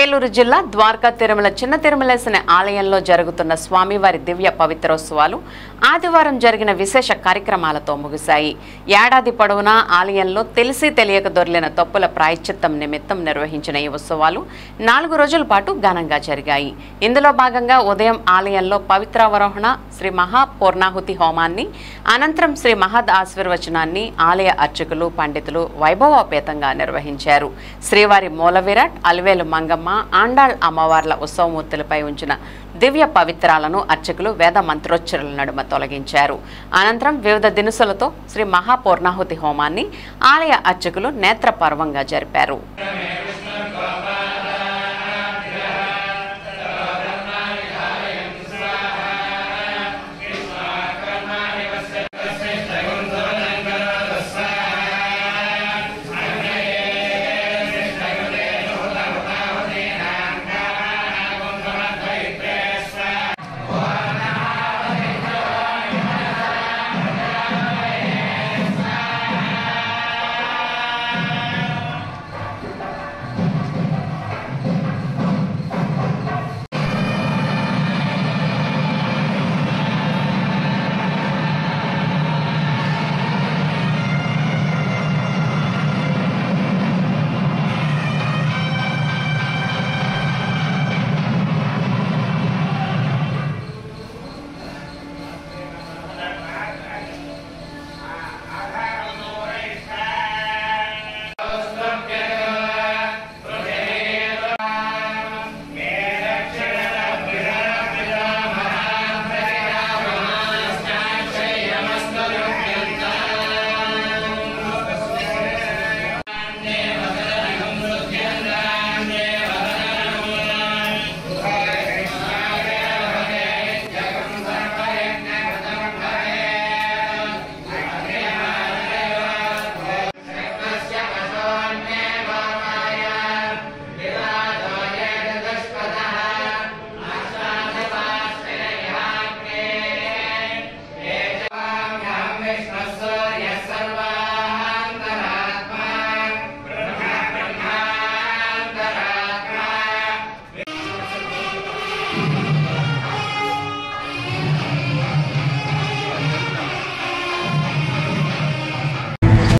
ఏలూరు జిల్లా ద్వారకా తిరుమల చిన్న తిరుమలేశని ఆలయంలో జరుగుతున్న స్వామివారి దివ్య పవిత్రోత్సవాలు ఆదివారం జరిగిన విశేష కార్యక్రమాలతో ముగిశాయి. ఏడాది పొడవునా ఆలయంలో తెలిసి తెలియక దొర్లిన తప్పుల ప్రాయశ్చిత్తం నిమిత్తం నిర్వహించిన ఈ ఉత్సవాలు 4 రోజుల పాటు ఘనంగా జరిగాయి. ఇందులో భాగంగా ఉదయం ఆలయంలో పవిత్రావరోహణ, శ్రీ మహాపూర్ణాహుతి హోమాన్ని, అనంతరం శ్రీ మహద్ ఆశీర్వచనాన్ని ఆలయ అర్చకులు, పండితులు వైభవోపేతంగా నిర్వహించారు. శ్రీవారి మూల విరాట్, అలివేలు మంగమ్మ, ఆండాళ్ అమ్మవార్ల ఉత్సవమూర్తులపై ఉంచిన దివ్య పవిత్రాలను అర్చకులు వేద మంత్రోచ్చరణల నడుమ తొలగించారు. అనంతరం వివిధ దినుసులతో శ్రీ మహాపూర్ణాహుతి హోమాన్ని ఆలయ అర్చకులు నేత్రపర్వంగా జరిపారు.